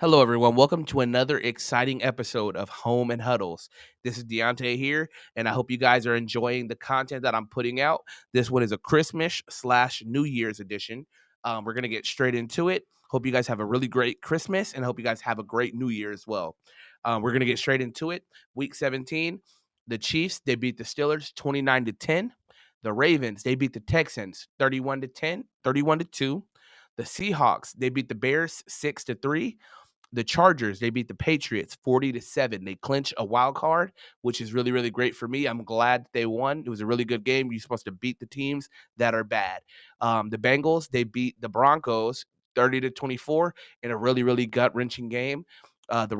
Hello, everyone. Welcome to another exciting episode of Home and Huddles. This is Deontay here, and I hope you guys are enjoying the content that I'm putting out. This one is a Christmas/New Year's edition. We're going to get straight into it. Hope you guys have a really great Christmas, and hope you guys have a great New Year as well. We're going to get straight into it. Week 17, the Chiefs, they beat the Steelers 29-10. The Ravens, they beat the Texans 31-10, 31-2. The Seahawks, they beat the Bears 6-3. The Chargers, they beat the Patriots 40-7. They clinch a wild card, which is really, really great for me. I'm glad they won. It was a really good game. You're supposed to beat the teams that are bad. The Bengals, they beat the Broncos 30-24 in a really, really gut-wrenching game. The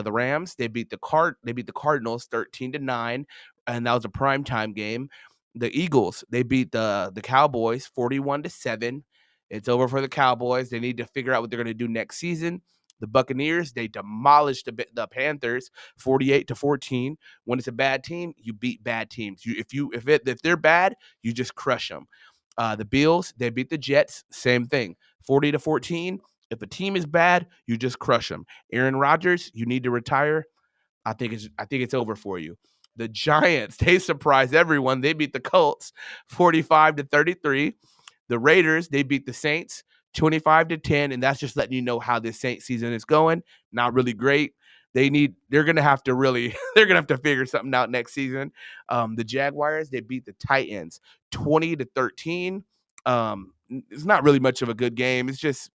Rams, they beat the Cardinals 13-9, and that was a primetime game. The Eagles, they beat the Cowboys 41-7. It's over for the Cowboys. They need to figure out what they're going to do next season. The Buccaneers, they demolished the Panthers 48-14. When it's a bad team, you beat bad teams. If they're bad, you just crush them. The Bills, they beat the Jets, same thing, 40-14. If a team is bad, you just crush them. Aaron Rodgers, you need to retire. I think it's over for you. The Giants, they surprised everyone. They beat the Colts 45-33. The Raiders, they beat the Saints 25-10, and that's just letting you know how this Saints season is going. Not really great. They're gonna have to really they're gonna have to figure something out next season. The Jaguars, they beat the Titans 20-13. It's not really much of a good game. It's just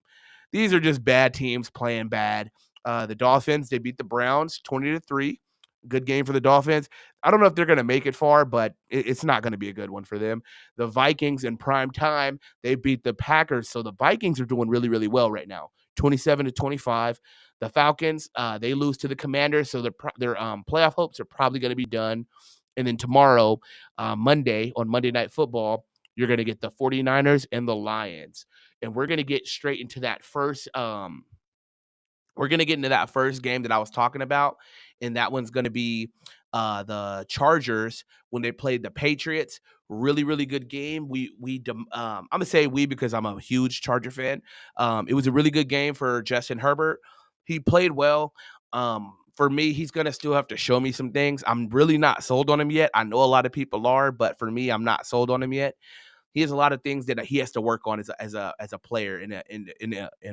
these are just bad teams playing bad. The Dolphins, they beat the Browns 20-3. Good game for the Dolphins. I don't know if they're going to make it far, but it's not going to be a good one for them. The Vikings in prime time, they beat the Packers. So the Vikings are doing really, really well right now, 27-25. The Falcons, they lose to the Commanders. So their playoff hopes are probably going to be done. And then tomorrow, Monday, on Monday Night Football, you're going to get the 49ers and the Lions. And we're going to get straight into that first we're going to get into that first game that I was talking about, and that one's going to be the Chargers when they played the Patriots. Really, really good game. I'm gonna say we because I'm a huge Charger fan. It was a really good game for Justin Herbert. He played well. For me, he's gonna still have to show me some things. I'm really not sold on him yet. I know a lot of people are, but for me, I'm not sold on him yet. He has a lot of things that he has to work on as a player in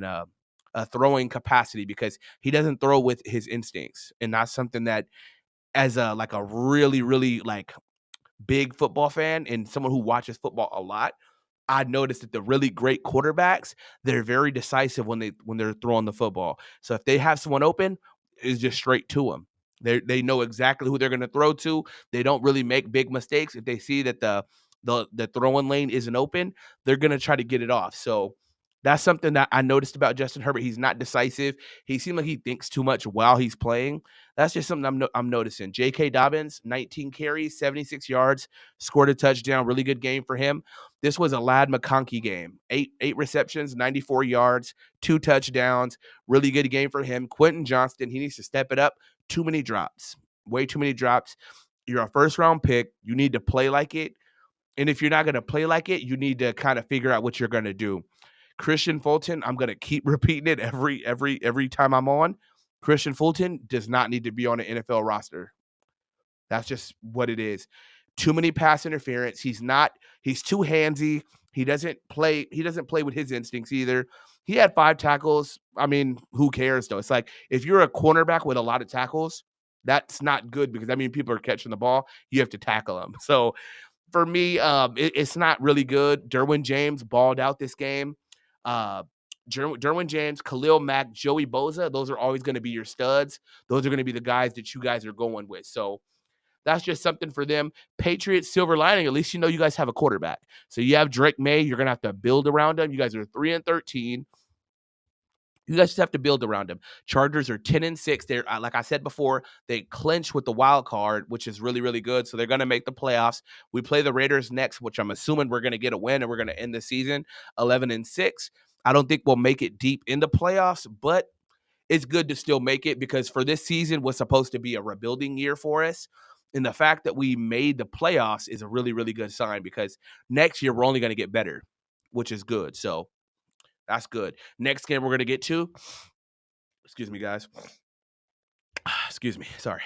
a throwing capacity because he doesn't throw with his instincts, and that's something that as a really really like big football fan and someone who watches football a lot, I noticed that the really great quarterbacks, they're very decisive when they're throwing the football. So if they have someone open, it's just straight to them. They know exactly who they're going to throw to. They don't really make big mistakes. If they see that the throwing lane isn't open, they're going to try to get it off. So that's something that I noticed about Justin Herbert. He's not decisive. He seems like he thinks too much while he's playing. That's just something I'm noticing. J.K. Dobbins, 19 carries, 76 yards, scored a touchdown. Really good game for him. This was a Lad McConkey game. Eight receptions, 94 yards, 2 touchdowns. Really good game for him. Quentin Johnston, he needs to step it up. Too many drops. Way too many drops. You're a first round pick. You need to play like it. And if you're not going to play like it, you need to kind of figure out what you're going to do. Christian Fulton, I'm going to keep repeating it every time I'm on. Christian Fulton does not need to be on an NFL roster. That's just what it is. Too many pass interference. He's too handsy. He doesn't play with his instincts either. He had 5 tackles. I mean, who cares though? It's like if you're a cornerback with a lot of tackles, that's not good because I mean people are catching the ball. You have to tackle them. So for me, it's not really good. Derwin James balled out this game. Uh, Derwin James, Khalil Mack, Joey Bosa, those are always going to be your studs. Those are going to be the guys that you guys are going with. So that's just something for them. Patriots, silver lining, at least you know you guys have a quarterback. So you have Drake May. You're going to have to build around him. You guys are 3-13. You guys just have to build around him. Chargers are 10-6. They're like I said before, they clinch with the wild card, which is really, really good. So they're going to make the playoffs. We play the Raiders next, which I'm assuming we're going to get a win and we're going to end the season 11-6. I don't think we'll make it deep in the playoffs, but it's good to still make it because for this season was supposed to be a rebuilding year for us. And the fact that we made the playoffs is a really, really good sign because next year we're only going to get better, which is good. So that's good. Next game we're going to get to Excuse me, guys. Excuse me. Sorry.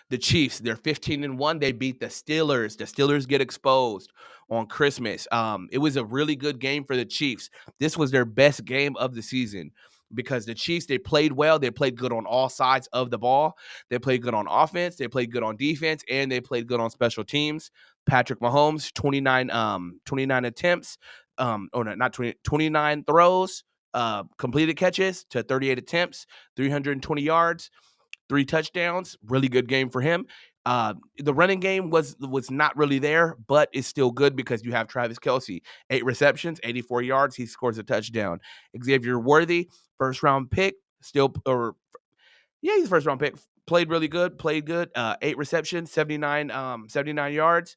The Chiefs, they're 15-1. They beat the Steelers. The Steelers get exposed on Christmas. It was a really good game for the Chiefs. This was their best game of the season because the Chiefs, they played well. They played good on all sides of the ball. They played good on offense. They played good on defense, and they played good on special teams. Patrick Mahomes, 29 attempts, or not 20, 29 throws, completed catches to 38 attempts, 320 yards, 3 touchdowns. Really good game for him. The running game was not really there, but it's still good because you have Travis Kelce, 8 receptions, 84 yards. He scores a touchdown. Xavier Worthy, first round pick, still or yeah, he's a first round pick. Played really good. Played good. 8 receptions, 79 yards,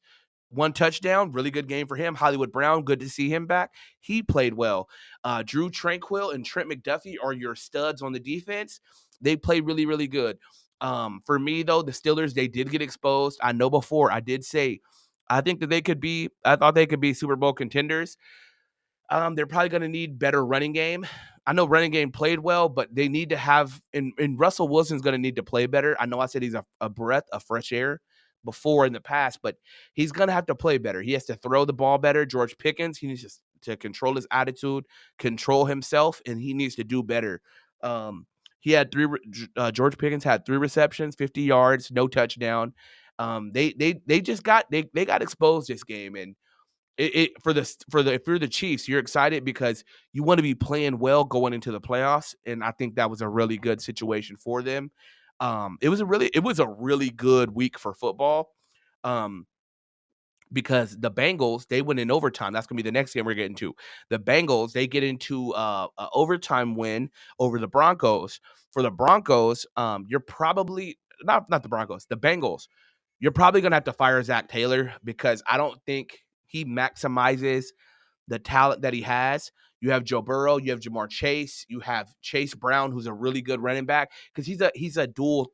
1 touchdown. Really good game for him. Hollywood Brown, good to see him back. He played well. Drew Tranquil and Trent McDuffie are your studs on the defense. They played really, really good. For me, though, the Steelers, they did get exposed. I know before I did say I think that I thought they could be Super Bowl contenders. They're probably going to need better running game. I know running game played well, but they need to have and Russell Wilson's going to need to play better. I know I said he's a breath of fresh air before in the past, but he's going to have to play better. He has to throw the ball better. George Pickens, he needs to control his attitude, control himself, and he needs to do better. He had George Pickens had 3 receptions, 50 yards, no touchdown. They just they got exposed this game, and if you're the Chiefs, you're excited because you want to be playing well going into the playoffs, and I think that was a really good situation for them. It was a really good week for football. Um, because the Bengals, they win in overtime. That's gonna be the next game we're getting to. The Bengals, they get into an overtime win over the Broncos. For the Broncos, you're probably not the Broncos, the Bengals. You're probably gonna have to fire Zach Taylor because I don't think he maximizes the talent that he has. You have Joe Burrow, you have Jamar Chase, you have Chase Brown, who's a really good running back because he's a dual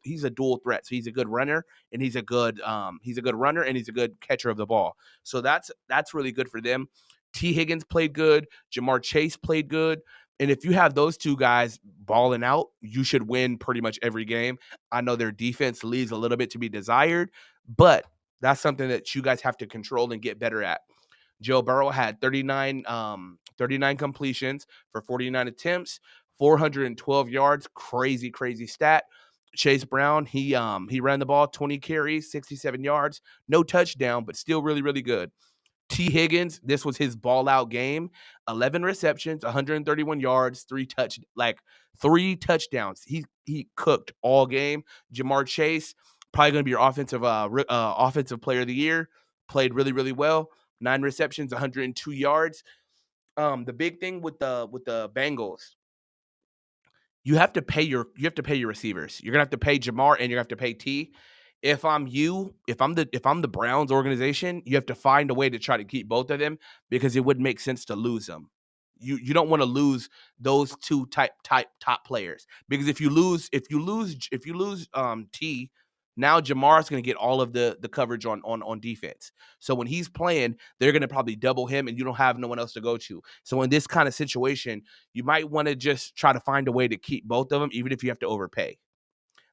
threat. So he's a good runner and he's a good runner and he's a good catcher of the ball. So that's really good for them. T. Higgins played good, Jamar Chase played good. And if you have those two guys balling out, you should win pretty much every game. I know their defense leaves a little bit to be desired, but that's something that you guys have to control and get better at. Joe Burrow had 39 completions for 49 attempts, 412 yards. Crazy, crazy stat. Chase Brown, he ran the ball 20 carries, 67 yards, no touchdown, but still really, really good. T. Higgins, this was his ball out game. 11 receptions, 131 yards, 3 touchdowns. He cooked all game. Jamar Chase, probably going to be your offensive player of the year. Played really, really well. 9 receptions, 102 yards. The big thing with the Bengals, you have to pay your receivers. You're gonna have to pay Jamar and you're gonna have to pay T. If I'm the Browns organization, you have to find a way to try to keep both of them because it wouldn't make sense to lose them. You don't want to lose those two top players because if you lose T, now Jamar's going to get all of the coverage on defense. So when he's playing, they're going to probably double him and you don't have no one else to go to. So in this kind of situation, you might want to just try to find a way to keep both of them even if you have to overpay.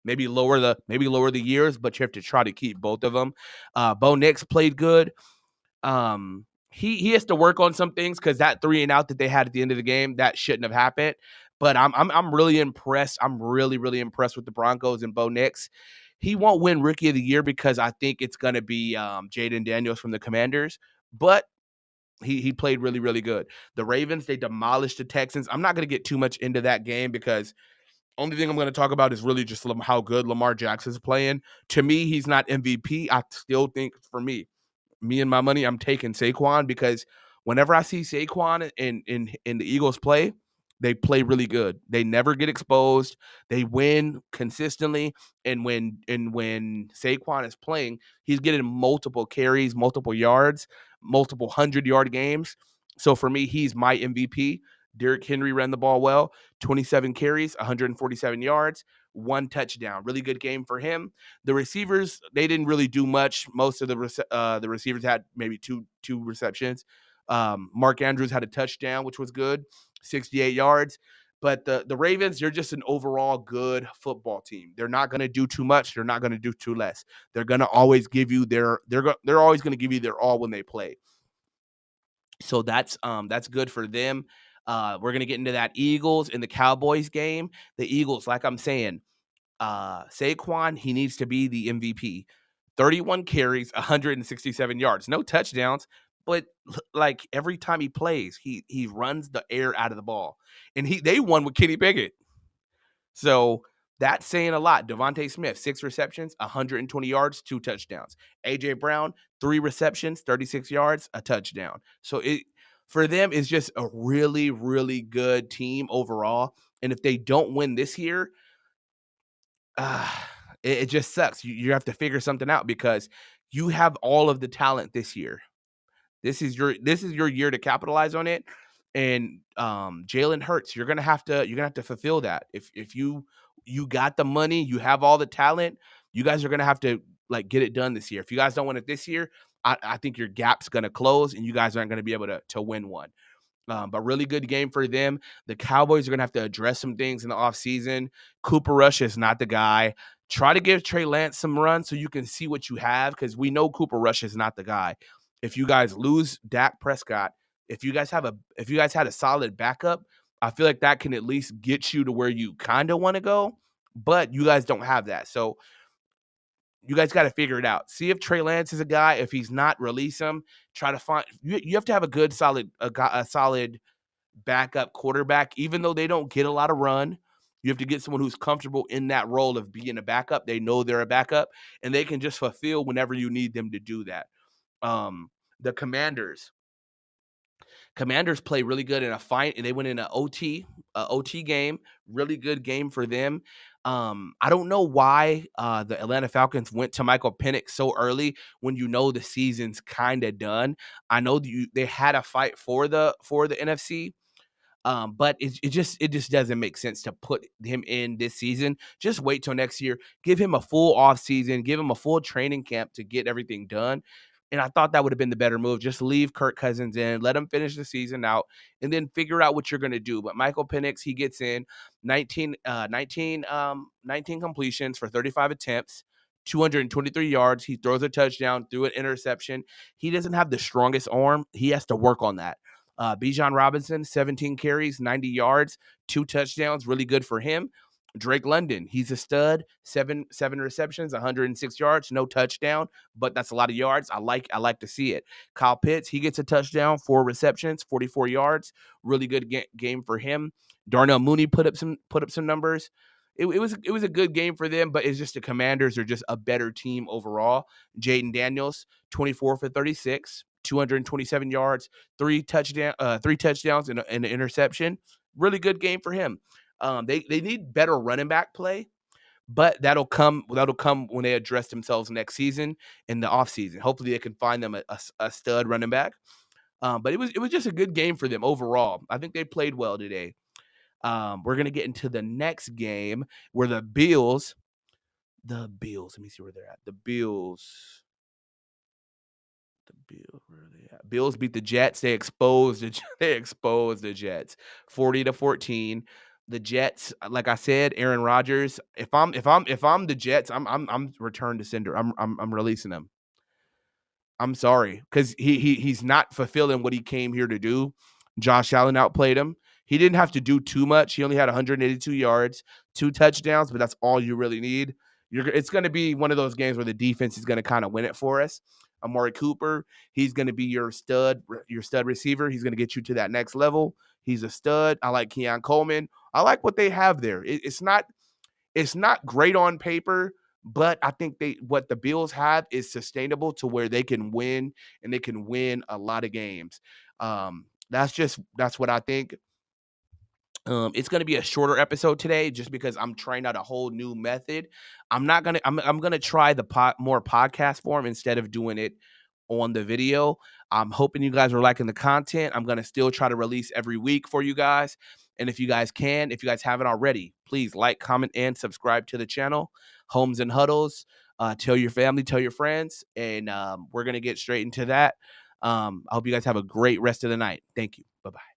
Maybe lower the years, but you have to try to keep both of them. Bo Nix played good. He has to work on some things because that 3-and-out that they had at the end of the game that shouldn't have happened. But I'm really impressed. I'm really really impressed with the Broncos and Bo Nix. He won't win Rookie of the Year because I think it's going to be Jaden Daniels from the Commanders. But he played really really good. The Ravens, they demolished the Texans. I'm not going to get too much into that game because only thing I'm going to talk about is really just how good Lamar Jackson's playing. To me, he's not MVP. I still think for me and my money, I'm taking Saquon because whenever I see Saquon in the Eagles play, they play really good. They never get exposed. They win consistently. And when Saquon is playing, he's getting multiple carries, multiple yards, multiple 100-yard games. So for me, he's my MVP. Derrick Henry ran the ball well, 27 carries, 147 yards, 1 touchdown. Really good game for him. The receivers, they didn't really do much. Most of the receivers had maybe two receptions. Mark Andrews had a touchdown, which was good, 68 yards. But the Ravens, they're just an overall good football team. They're not going to do too much. They're not going to do too less. They're going to always give you they're always going to give you their all when they play. So that's good for them. We're gonna get into that Eagles and the Cowboys game. The Eagles, like I'm saying, Saquon, he needs to be the MVP. 31 carries, 167 yards, no touchdowns, but like every time he plays, he runs the air out of the ball, and they won with Kenny Pickett. So that's saying a lot. Devontae Smith, 6 receptions, 120 yards, 2 touchdowns. AJ Brown, 3 receptions, 36 yards, a touchdown. So it for them is just a really, really good team overall. And if they don't win this year, uh, it just sucks. You have to figure something out because you have all of the talent this year. This is your year to capitalize on it. And Jalen Hurts, you're gonna have to fulfill that. If you got the money, you have all the talent, you guys are gonna have to like get it done this year. If you guys don't win it this year, I think your gap's gonna close and you guys aren't gonna be able to win one. But really good game for them. The Cowboys are going to have to address some things in the offseason. Cooper Rush is not the guy. Try to give Trey Lance some run so you can see what you have because we know Cooper Rush is not the guy. If you guys lose Dak Prescott, if you guys had a solid backup, I feel like that can at least get you to where you kind of want to go, but you guys don't have that. So you guys got to figure it out. See if Trey Lance is a guy. If he's not, release him. Try to find you have to have a good solid backup quarterback, even though they don't get a lot of run. You have to get someone who's comfortable in that role of being a backup. They know they're a backup and they can just fulfill whenever you need them to do that. Um, the Commanders play really good in a fight, and they went in an OT game. Really good game for them. I don't know why the Atlanta Falcons went to Michael Penix so early when you know the season's kind of done. I know they had a fight for the NFC, but it just doesn't make sense to put him in this season. Just wait till next year. Give him a full off season. Give him a full training camp to get everything done. And I thought that would have been the better move. Just leave Kirk Cousins in, let him finish the season out, and then figure out what you're going to do. But Michael Penix, he gets in 19 completions for 35 attempts, 223 yards. He throws a touchdown, threw an interception. He doesn't have the strongest arm. He has to work on that. Bijan Robinson, 17 carries, 90 yards, 2 touchdowns, really good for him. Drake London, he's a stud, seven receptions, 106 yards, no touchdown, but that's a lot of yards. I like to see it. Kyle Pitts, he gets a touchdown, 4 receptions, 44 yards, really good game for him. Darnell Mooney put up some numbers. It was a good game for them, but it's just the Commanders are just a better team overall. Jaden Daniels, 24 for 36, 227 yards, three touchdowns and an interception. Really good game for him. They need better running back play, but that'll come when they address themselves next season in the offseason. Hopefully they can find them a stud running back. But it was just a good game for them overall. I think they played well today. We're gonna get into the next game where the Bills. Let me see where they're at. Where are they at? Bills beat the Jets. They exposed the Jets, 40-14. The Jets, like I said, Aaron Rodgers. If I'm the Jets, I'm return to sender. I'm releasing him. I'm sorry, because he's not fulfilling what he came here to do. Josh Allen outplayed him. He didn't have to do too much. He only had 182 yards, 2 touchdowns, but that's all you really need. It's going to be one of those games where the defense is going to kind of win it for us. Amari Cooper, he's going to be your stud receiver. He's going to get you to that next level. He's a stud. I like Keon Coleman. I like what they have there. It's not great on paper, but I think what the Bills have is sustainable to where they can win and they can win a lot of games. That's what I think. It's gonna be a shorter episode today, just because I'm trying out a whole new method. I'm gonna try the more podcast form instead of doing it on the video. I'm hoping you guys are liking the content. I'm gonna still try to release every week for you guys. And if you guys haven't already, please like, comment, and subscribe to the channel. Homes and Huddles. Tell your family, tell your friends, and we're gonna get straight into that. I hope you guys have a great rest of the night. Thank you. Bye bye.